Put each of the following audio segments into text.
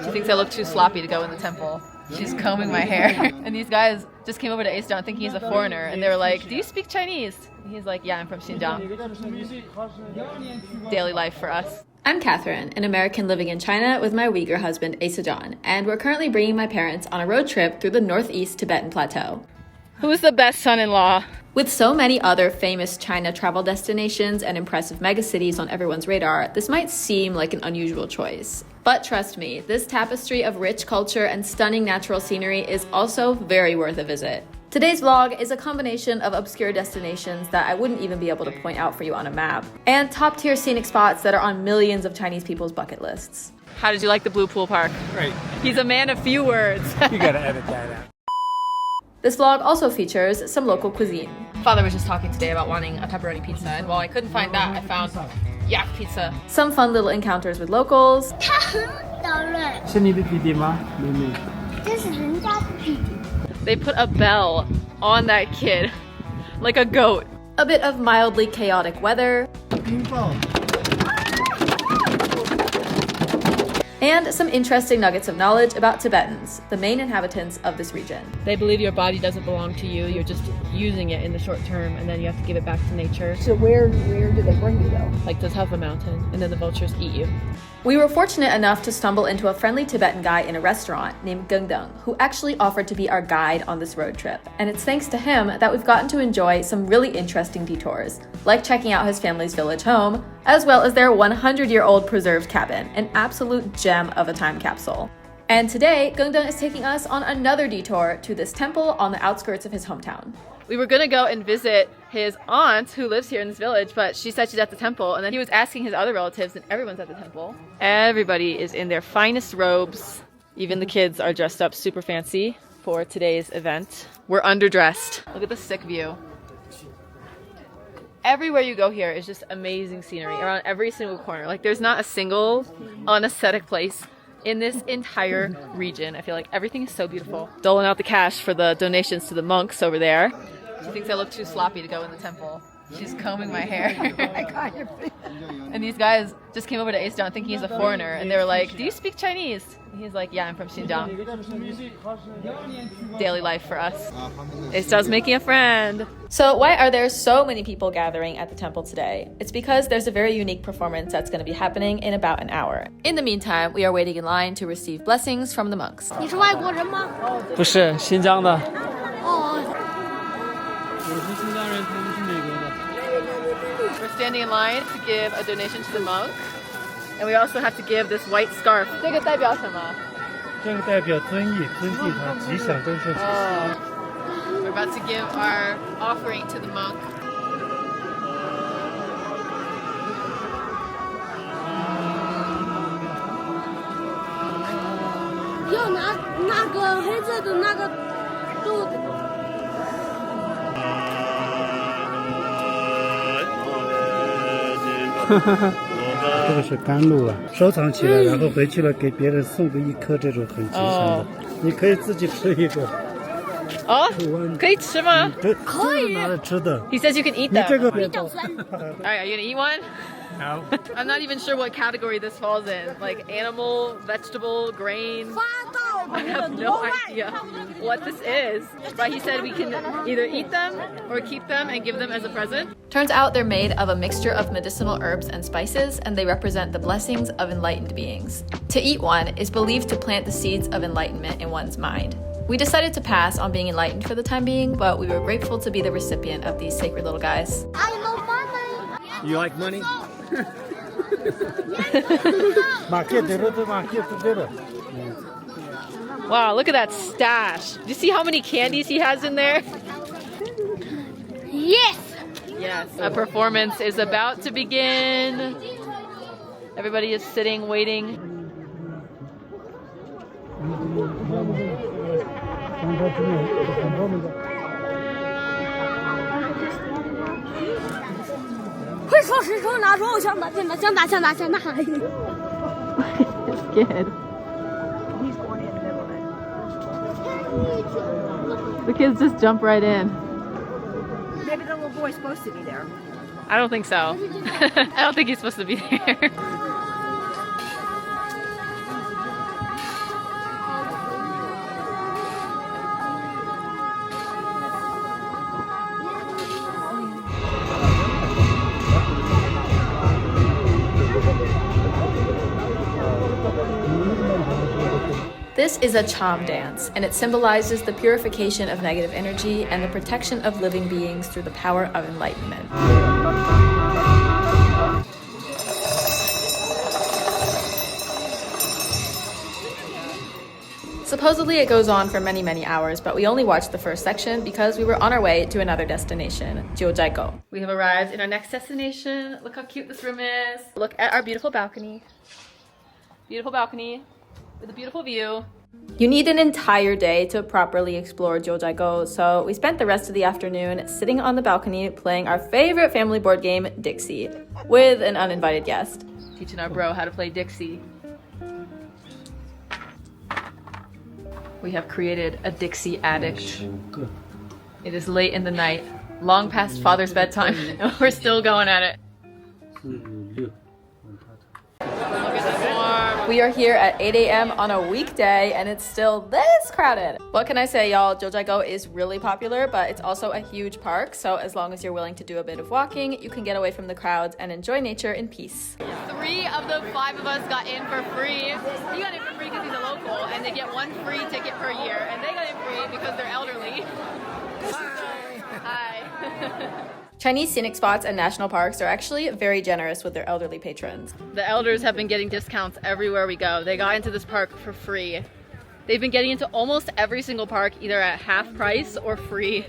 She thinks I look too sloppy to go in the temple. She's combing my hair. And these guys just came over to Zhejiang thinking he's a foreigner. And they were like, do you speak Chinese? And he's like, yeah, I'm from Xinjiang. Daily life for us. I'm Katherine, an American living in China with my Uyghur husband, Zhejiang. And we're currently bringing my parents on a road trip through the northeast Tibetan plateau. Who's the best son-in-law? With so many other famous China travel destinations and impressive megacities on everyone's radar, this might seem like an unusual choice. But trust me, this tapestry of rich culture and stunning natural scenery is also very worth a visit. Today's vlog is a combination of obscure destinations that I wouldn't even be able to point out for you on a map, and top-tier scenic spots that are on millions of Chinese people's bucket lists. How did you like the Blue Pool Park? Great. He's a man of few words. You gotta edit that out. This vlog also features some local cuisine. Father was just talking today about wanting a pepperoni pizza, and while I couldn't find that, I found yak pizza. Some fun little encounters with locals. They put a bell on that kid, like a goat. A bit of mildly chaotic weather. And some interesting nuggets of knowledge about Tibetans, the main inhabitants of this region. They believe your body doesn't belong to you, you're just using it in the short term, and then you have to give it back to nature. So where do they bring you though? Like the top of a mountain, and then the vultures eat you. We were fortunate enough to stumble into a friendly Tibetan guy in a restaurant named Gungdung, who actually offered to be our guide on this road trip. And it's thanks to him that we've gotten to enjoy some really interesting detours, like checking out his family's village home, as well as their 100-year-old preserved cabin, an absolute gem of a time capsule. And today, Gungdung is taking us on another detour to this temple on the outskirts of his hometown. We were gonna go and visit his aunt who lives here in this village, but she said she's at the temple, and then he was asking his other relatives, and everyone's at the temple. Everybody is in their finest robes. Even the kids are dressed up super fancy for today's event. We're underdressed. Look at the sick view. Everywhere you go here is just amazing scenery around every single corner. Like there's not a single unesthetic place in this entire region. I feel like everything is so beautiful. Doling out the cash for the donations to the monks over there. She thinks I look too sloppy to go in the temple. She's combing my hair. And these guys just came over to Zhejiang thinking he's a foreigner, and they were like, do you speak Chinese? And he's like, yeah, I'm from Xinjiang. Daily life for us. Zhejiang's making a friend. So why are there so many people gathering at the temple today? It's because there's a very unique performance that's going to be happening in about an hour. In the meantime, we are waiting in line to receive blessings from the monks. 你是外国人吗？不是新疆的。哦。 We're standing in line to give a donation to the monk, and we also have to give this white scarf. 这个代表什么？这个代表尊意，尊敬他，吉祥都是。We're about to give our offering to the monk. 要拿那个黑色的那个肚子。 这个是甘露啊，收藏起来，然后回去了给别人送个一颗这种很吉祥的。你可以自己吃一个。哦，可以吃吗？可以拿来吃的。 He says you can eat them. 这个 Alright, are you gonna eat one? No. I'm not even sure what category this falls in. Like animal, vegetable, grain. I have no idea what this is. But he said we can either eat them or keep them and give them as a present. Turns out they're made of a mixture of medicinal herbs and spices, and they represent the blessings of enlightened beings. To eat one is believed to plant the seeds of enlightenment in one's mind. We decided to pass on being enlightened for the time being, but we were grateful to be the recipient of these sacred little guys. I love money. You like money? Wow, look at that stash. Do you see how many candies he has in there? Yes. Yes, a performance is about to begin. Everybody is sitting, waiting. 会说实说拿说，想打想打想打想打想打。It's good. The kids just jump right in. Maybe the little boy's supposed to be there. I don't think so. I don't think he's supposed to be there. This is a cham dance, and it symbolizes the purification of negative energy and the protection of living beings through the power of enlightenment. Supposedly it goes on for many, many hours, but we only watched the first section because we were on our way to another destination, Jiuzhaigou. We have arrived in our next destination. Look how cute this room is. Look at our beautiful balcony. Beautiful balcony with a beautiful view. You need an entire day to properly explore Jiuzhaigou, so we spent the rest of the afternoon sitting on the balcony playing our favorite family board game, Dixie, with an uninvited guest. Teaching our bro how to play Dixie. We have created a Dixie addict. It is late in the night, long past father's bedtime, and we're still going at it. We are here at 8 a.m. on a weekday, and it's still this crowded. What can I say, y'all? Jiuzhaigou is really popular, but it's also a huge park, so as long as you're willing to do a bit of walking, you can get away from the crowds and enjoy nature in peace. 3 of the 5 of us got in for free. He got in for free because he's a local, and they get 1 free ticket per year, and they got in free because they're elderly. Hi. Chinese scenic spots and national parks are actually very generous with their elderly patrons. The elders have been getting discounts everywhere we go. They got into this park for free. They've been getting into almost every single park either at half price or free.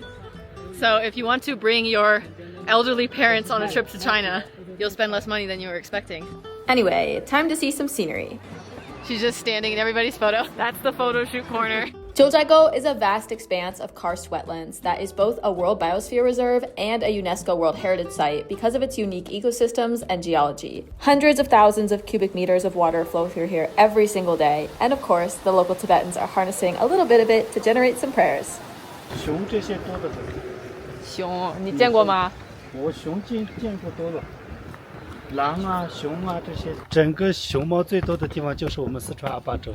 So if you want to bring your elderly parents on a trip to China, you'll spend less money than you were expecting. Anyway, time to see some scenery. She's just standing in everybody's photo. That's the photo shoot corner. Jiuzhaigou is a vast expanse of karst wetlands that is both a World Biosphere Reserve and a UNESCO World Heritage Site because of its unique ecosystems and geology. Hundreds of thousands of cubic meters of water flow through here every single day, and of course, the local Tibetans are harnessing a little bit of it to generate some prayers. 熊这些多的很。熊，你见过吗？我熊见过多了。狼啊，熊啊这些，整个熊猫最多的地方就是我们四川阿坝州。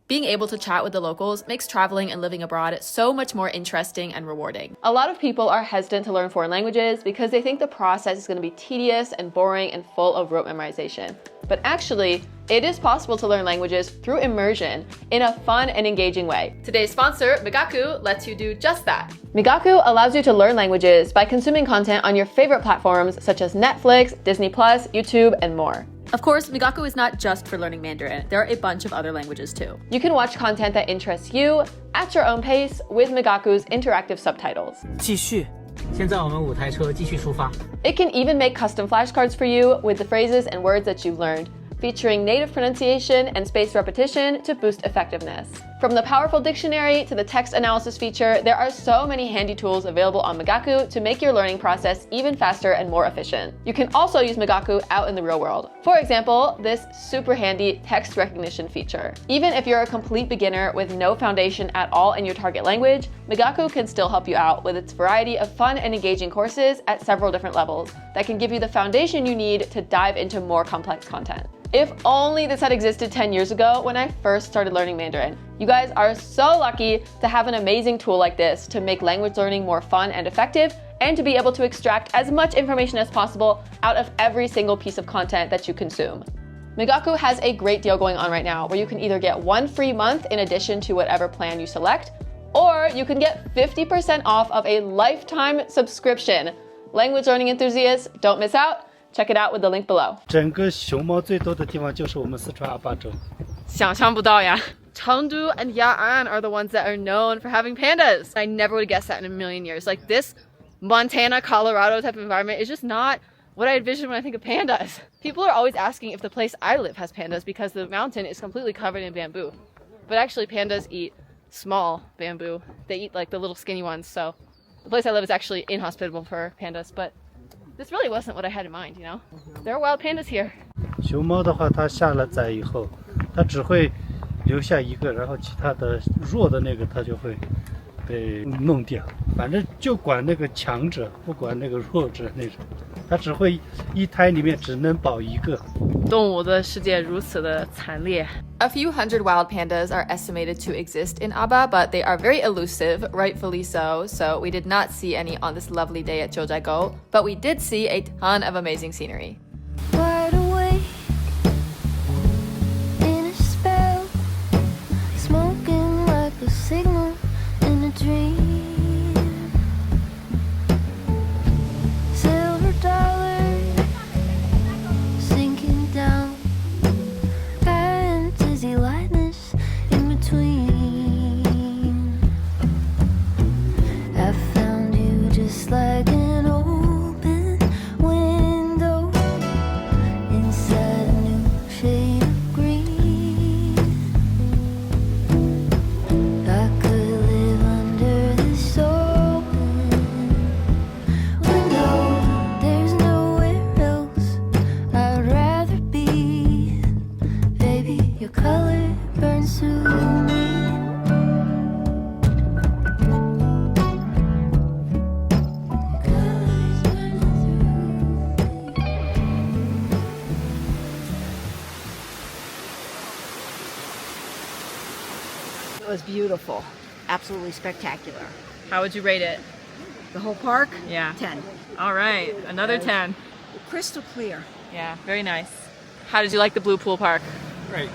Being able to chat with the locals makes traveling and living abroad so much more interesting and rewarding. A lot of people are hesitant to learn foreign languages because they think the process is going to be tedious and boring and full of rote memorization. But actually, it is possible to learn languages through immersion in a fun and engaging way. Today's sponsor, Megaku, lets you do just that. Megaku allows you to learn languages by consuming content on your favorite platforms such as Netflix, Disney+, YouTube, and more. Of course, Megaku is not just for learning Mandarin. There are a bunch of other languages too. You can watch content that interests you at your own pace with Megaku's interactive subtitles. 继续，现在我们5台车继续出发。 It can even make custom flashcards for you with the phrases and words that you've learned, featuring native pronunciation and spaced repetition to boost effectiveness. From the powerful dictionary to the text analysis feature, there are so many handy tools available on Megaku to make your learning process even faster and more efficient. You can also use Megaku out in the real world. For example, this super handy text recognition feature. Even if you're a complete beginner with no foundation at all in your target language, Megaku can still help you out with its variety of fun and engaging courses at several different levels that can give you the foundation you need to dive into more complex content. If only this had existed 10 years ago when I first started learning Mandarin. You guys are so lucky to have an amazing tool like this to make language learning more fun and effective, and to be able to extract as much information as possible out of every single piece of content that you consume. Megaku has a great deal going on right now where you can either get 1 free month in addition to whatever plan you select, or you can get 50% off of a lifetime subscription. Language learning enthusiasts, don't miss out. Check it out with the link below. 整个熊猫最多的地方就是我们四川阿坝州。想象不到呀。Chengdu and Ya'an are the ones that are known for having pandas. I never would have guessed that in a million years. Like this Montana, Colorado type of environment is just not what I envision when I think of pandas. People are always asking if the place I live has pandas because the mountain is completely covered in bamboo. But actually pandas eat small bamboo. They eat like the little skinny ones. So the place I live is actually inhospitable for pandas, but this really wasn't what I had in mind, you know? There are wild pandas here. 熊猫的话，它下了崽以后，它只会留下一个，然后其他的弱的那个它就会被弄掉。反正就管那个强者，不管那个弱者那种。它只会一胎里面只能保一个。动物的世界如此的惨烈。A few hundred wild pandas are estimated to exist in Aba, but they are very elusive, rightfully so, so we did not see any on this lovely day at Jiuzhaigou, but we did see a ton of amazing scenery. Wide awake in a spell, smoke It was beautiful. Absolutely spectacular. How would you rate it? The whole park? Yeah. 10. All right, another 10. Crystal clear. Yeah, very nice. How did you like the Blue Pool Park? Great.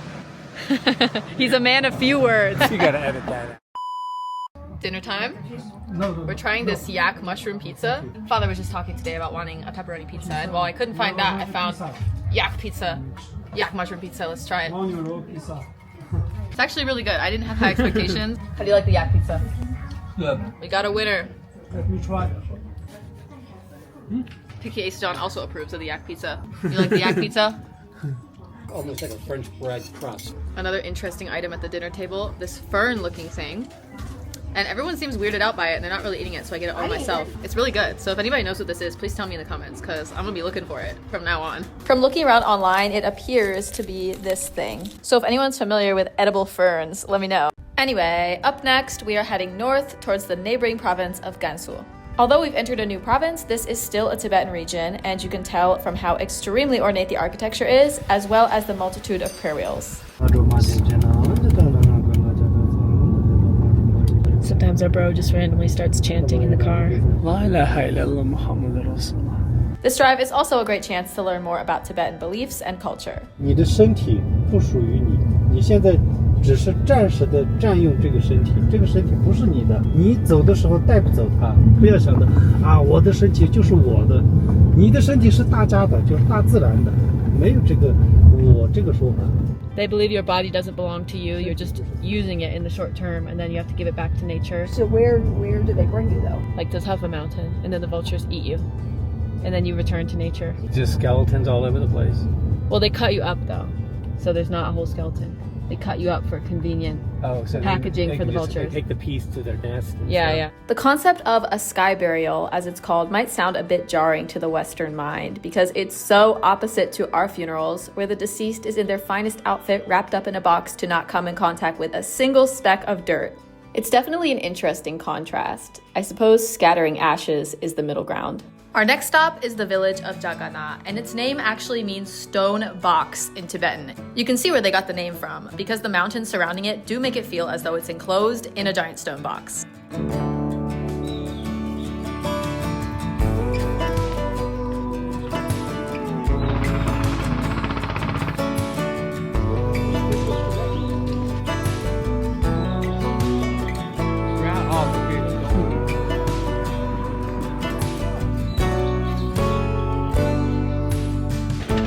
He's a man of few words. You gotta edit that. Dinner time. No, We're trying this yak mushroom pizza. Father was just talking today about wanting a pepperoni pizza, and while I couldn't find that, I found yak pizza, yak mushroom pizza. Let's try it. It's actually really good. I didn't have high expectations. How do you like the yak pizza? Good. We got a winner. Let me try. Picky Ace John also approves of the yak pizza. You like the yak pizza? Almost like a French bread crust. Another interesting item at the dinner table, this fern-looking thing. And everyone seems weirded out by it, and they're not really eating it, so I get it all myself. It's really good. So if anybody knows what this is, please tell me in the comments, because I'm gonna be looking for it from now on. From looking around online, it appears to be this thing. So if anyone's familiar with edible ferns, let me know. Anyway, up next, we are heading north towards the neighboring province of Gansu. Although we've entered a new province, this is still a Tibetan region, and you can tell from how extremely ornate the architecture is, as well as the multitude of prayer wheels. Sometimes our bro just randomly starts chanting in the car. This drive is also a great chance to learn more about Tibetan beliefs and culture. 你的身体不属于你，你现在只是暂时的占用这个身体，这个身体不是你的。你走的时候带不走它，不要想着啊，我的身体就是我的，你的身体是大家的，就是大自然的，没有这个我这个说法。They believe your body doesn't belong to you, you're just using it in the short term, and then you have to give it back to nature. So where do they bring you though? Like to Tufa Mountain, and then the vultures eat you. And then you return to nature. Just skeletons all over the place. Well, they cut you up though, so there's not a whole skeleton. They cut you up for convenient packaging they for the just vultures. Take the piece to their nest. Yeah. The concept of a sky burial, as it's called, might sound a bit jarring to the Western mind because it's so opposite to our funerals, where the deceased is in their finest outfit wrapped up in a box to not come in contact with a single speck of dirt. It's definitely an interesting contrast. I suppose scattering ashes is the middle ground. Our next stop is the village of Zhagana, and its name actually means stone box in Tibetan. You can see where they got the name from, because the mountains surrounding it do make it feel as though it's enclosed in a giant stone box.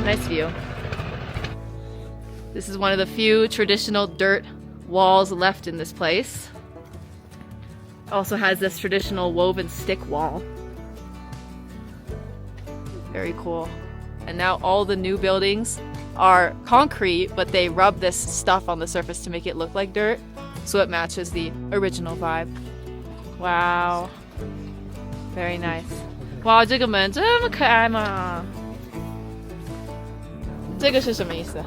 Nice view. This is one of the few traditional dirt walls left in this place. Also has this traditional woven stick wall. Very cool. And now all the new buildings are concrete, but they rub this stuff on the surface to make it look like dirt, so it matches the original vibe. Wow. Very nice. Wow, 这个门这么可爱吗？这个是什么意思？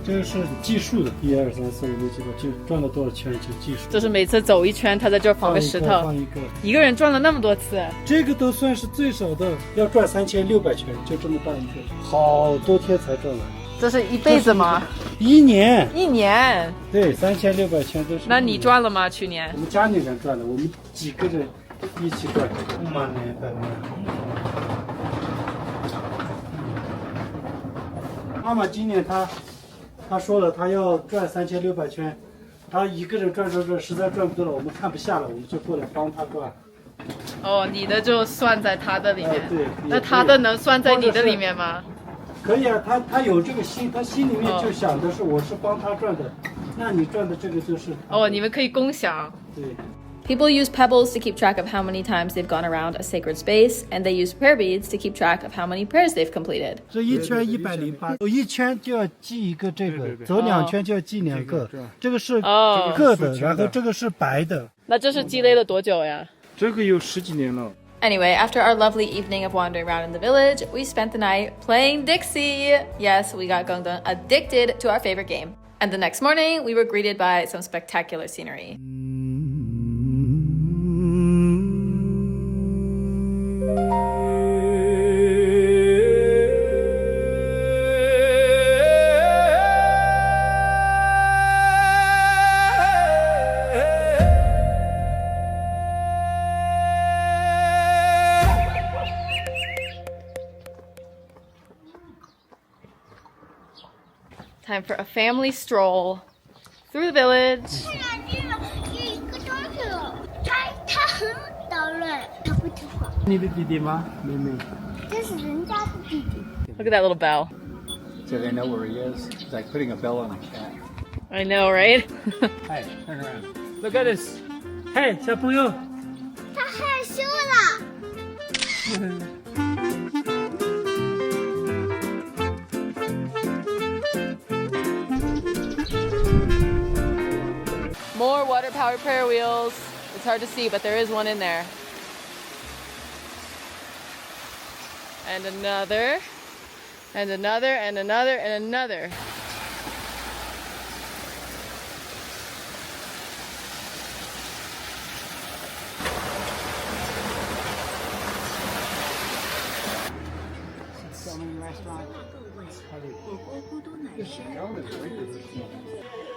这个是计数的，1、2、3、4、5、6、7、8，就转了多少圈就计数。就是每次走一圈，他在这儿放个石头，放一个，一个人转了那么多次。这个都算是最少的，要转3600圈，就这么大一个，好多天才转完。这是一辈子吗？1年。1年。对，3600圈都是。那你转了吗？去年？我们家里人转的，我们几个人一起转。妈妈今年她说了，她要转3600圈，她一个人转，实在转不动了，我们看不下了，我们就过来帮她转。哦，你的就算在他的里面。对。那他的能算在你的里面吗？可以啊，他有这个心，他心里面就想的是我是帮他转的，那你转的这个就是。哦，你们可以共享。对。People use pebbles to keep track of how many times they've gone around a sacred space, and they use prayer beads to keep track of how many prayers they've completed. 这一圈108，走一圈就要记一个这个，走2圈就要记2个，这个是各的，然后这个是白的。那这是积累了多久呀？这个有10几年了。Anyway, after our lovely evening of wandering around in the village, we spent the night playing Dixie. Yes, we got Gongdong addicted to our favorite game. And the next morning, we were greeted by some spectacular scenery. Time for a family stroll through the village. 你的弟弟吗？妹妹。这是人家的弟弟。 Look at that little bell. So they know where he is. It's like putting a bell on a cat. I know, right? Hey, turn around. Look at this. Hey, 小朋友。他害羞了。 More water-powered prayer wheels. It's hard to see, but there is one in there. And another, and another, and another, and another. So many restaurants.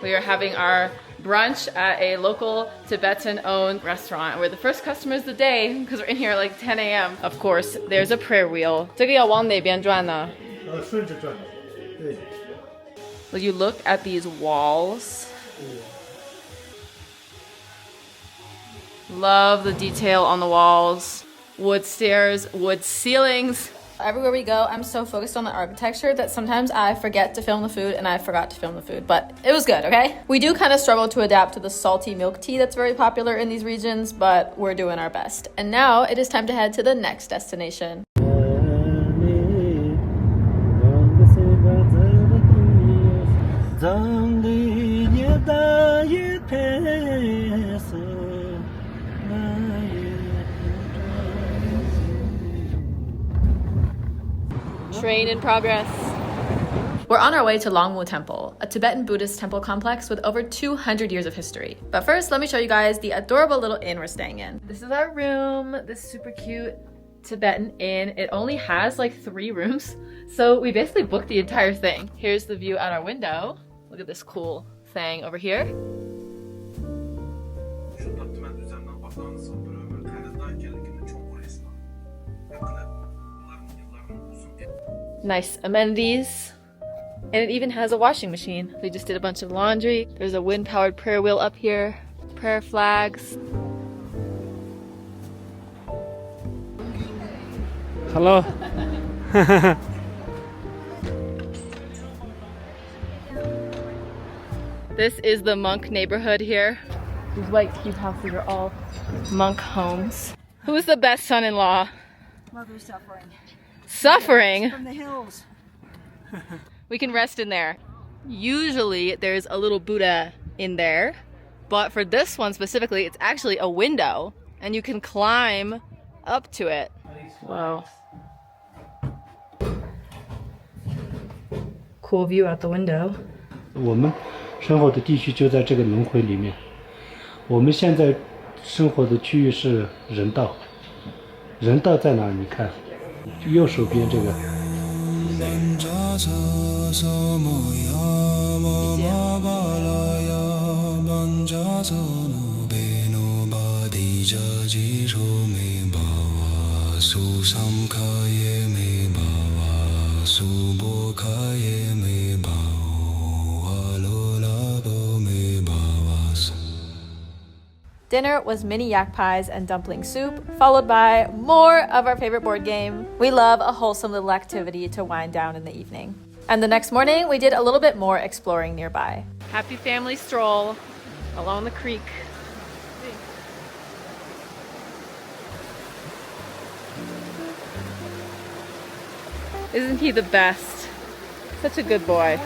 We are having our brunch at a local Tibetan-owned restaurant. We're the first customers of the day because we're in here at like 10 a.m. Of course, there's a prayer wheel. 这个要往哪边转呢？顺着转，对。 You look at these walls. Love the detail on the walls. Wood stairs, wood ceilings. Everywhere we go, I'm so focused on the architecture that sometimes I forget to film the food, and I forgot to film the food, but it was good, okay? We do kind of struggle to adapt to the salty milk tea that's very popular in these regions, but we're doing our best. And now it is time to head to the next destination. Train in progress. We're on our way to Longmu Temple, a Tibetan Buddhist temple complex with over 200 years of history. But first, let me show you guys the adorable little inn we're staying in. This is our room, this super cute Tibetan inn. It only has like 3 rooms, so we basically booked the entire thing. Here's the view out our window. Look at this cool thing over here. Nice amenities. And it even has a washing machine. We just did a bunch of laundry. There's a wind-powered prayer wheel up here. Prayer flags. Hello. This is the monk neighborhood here. These white cube houses are all monk homes. Who's the best son-in-law? Mother suffering. Suffering? From the hills. We can rest in there. Usually there's a little Buddha in there, but for this one specifically, it's actually a window and you can climb up to it. Wow. Cool view out the window. 我们生活的地区就在这个轮回里面。我们现在生活的区域是人道。人道在哪儿？你看，右手边这个。 Dinner was mini yak pies and dumpling soup, followed by more of our favorite board game. We love a wholesome little activity to wind down in the evening. And the next morning, we did a little bit more exploring nearby. Happy family stroll along the creek. Isn't he the best? Such a good boy.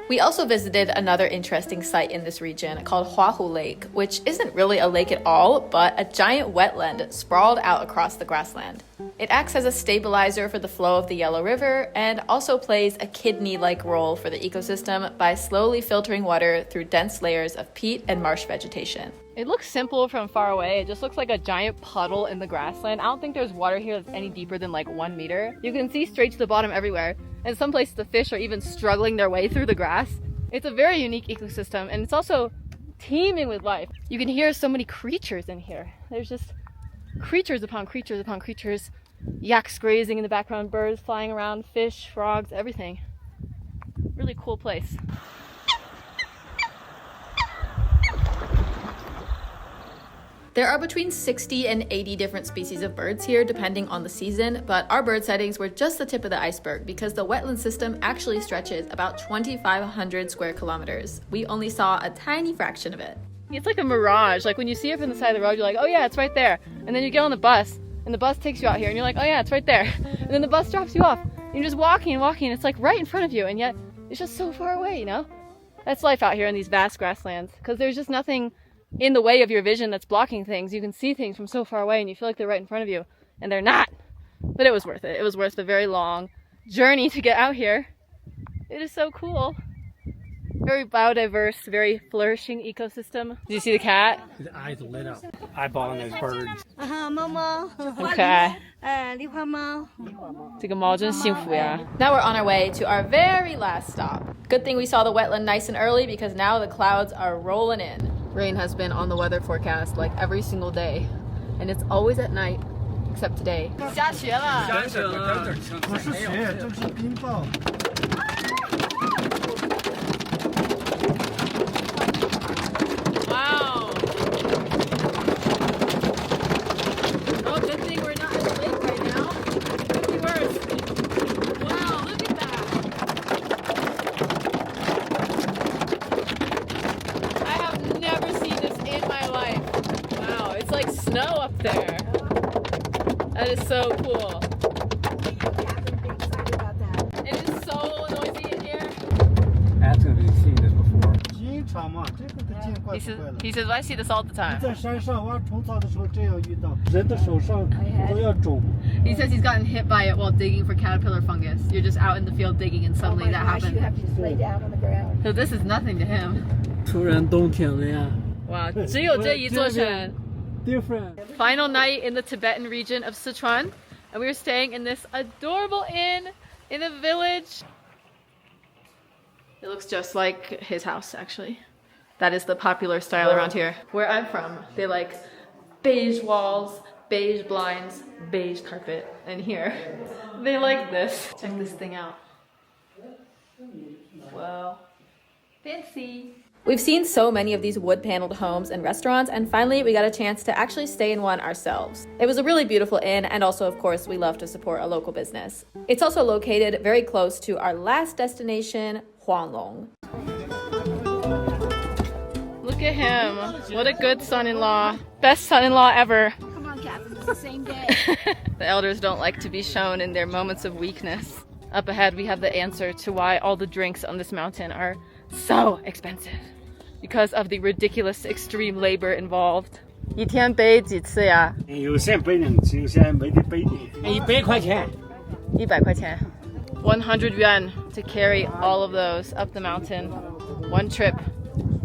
We We also visited another interesting site in this region called Huahu Lake, which isn't really a lake at all, but a giant wetland sprawled out across the grassland. It acts as a stabilizer for the flow of the Yellow River and also plays a kidney-like role for the ecosystem by slowly filtering water through dense layers of peat and marsh vegetation. It looks simple from far away. It just looks like a giant puddle in the grassland. I don't think there's water here that's any deeper than like 1 meter. You can see straight to the bottom everywhere. And some places the fish are even struggling their way through the grass. It's a very unique ecosystem, and it's also teeming with life. You can hear so many creatures in here. There's just creatures upon creatures upon creatures. Yaks grazing in the background, birds flying around, fish, frogs, everything. Really cool place. There are between 60 and 80 different species of birds here, depending on the season, but our bird sightings were just the tip of the iceberg because the wetland system actually stretches about 2,500 square kilometers. We only saw a tiny fraction of it. It's like a mirage. Like when you see it from the side of the road, you're like, oh yeah, it's right there. And then you get on the bus, and the bus takes you out here, and you're like, oh yeah, it's right there. And then the bus drops you off, and you're just walking and walking, and it's like right in front of you, and yet it's just so far away, you know? That's life out here in these vast grasslands, because there's just nothing in the way of your vision that's blocking things. You can see things from so far away and you feel like they're right in front of you, and they're not. But it was worth it. It was worth the very long journey to get out here. It is so cool. Very biodiverse, very flourishing ecosystem. Did you see the cat? His eyes lit up. Eyeballing those birds. 猫猫，很可爱。狸花猫。这个猫真幸福呀。Now we're on our way to our very last stop. Good thing we saw the wetland nice and early because now the clouds are rolling in. Rain has been on the weather forecast like every single day, and it's always at night, except today. 下雪了。不是雪，这是冰雹。Wow. Oh, good thing we're not at the lake right now. Could be worse. Wow, look at that. I have never seen this in my life. Wow, it's like snow up there. That is so cool. It is so noisy in here. That's gonna be seen this before. 经常嘛，这个都见怪不怪了。 He says, I see this all the time. 在山上挖虫草的时候，这样遇到，人的手上都要肿。 He says he's gotten hit by it while digging for caterpillar fungus. You're just out in the field digging and suddenly that happens. You have to just lay down on the ground. So this is nothing to him. 突然冬天了呀。Wow, 只有这一座山. Different. Final night in the Tibetan region of Sichuan, and we were staying in this adorable inn in a village. It looks just like his house, actually. That is the popular style around here. Where I'm from, they like beige walls, beige blinds, beige carpet. And here, they like this. Check this thing out. Whoa. Fancy. We've seen so many of these wood-paneled homes and restaurants, and finally we got a chance to actually stay in one ourselves. It was a really beautiful inn, and also, of course, we love to support a local business. It's also located very close to our last destination, Huanglong. Look at him. What a good son-in-law. Best son-in-law ever. Come on, Katherine, it's the same day. The elders don't like to be shown in their moments of weakness. Up ahead, we have the answer to why all the drinks on this mountain are so expensive. Because of the ridiculous extreme labor involved. 一天背几次呀？有些背2次，有些没得背的。100块钱。100块钱. 100 yuan to carry all of those up the mountain. One trip.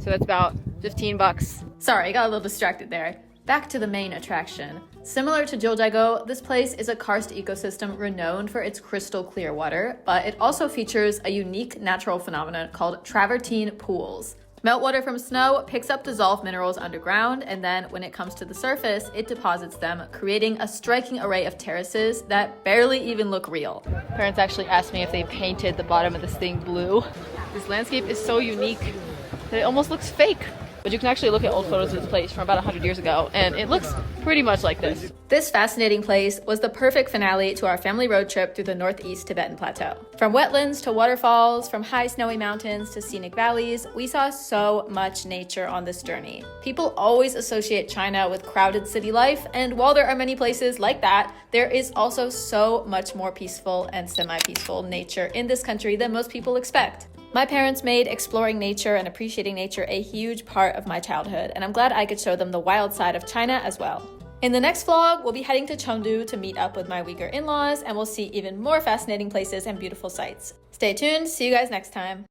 So that's about 15 bucks. Sorry, I got a little distracted there. Back to the main attraction. Similar to Jiuzhaigou, this place is a karst ecosystem renowned for its crystal clear water, but it also features a unique natural phenomenon called travertine pools. Meltwater from snow picks up dissolved minerals underground, and then when it comes to the surface, it deposits them, creating a striking array of terraces that barely even look real. Parents actually asked me if they painted the bottom of this thing blue. This landscape is so unique that it almost looks fake. But you can actually look at old photos of this place from about 100 years ago, and it looks pretty much like this. This fascinating place was the perfect finale to our family road trip through the northeast Tibetan plateau. From wetlands to waterfalls, from high snowy mountains to scenic valleys, we saw so much nature on this journey. People always associate China with crowded city life, and while there are many places like that, there is also so much more peaceful and semi-peaceful nature in this country than most people expect. My parents made exploring nature and appreciating nature a huge part of my childhood, and I'm glad I could show them the wild side of China as well. In the next vlog, we'll be heading to Chengdu to meet up with my Uyghur in-laws, and we'll see even more fascinating places and beautiful sights. Stay tuned, see you guys next time.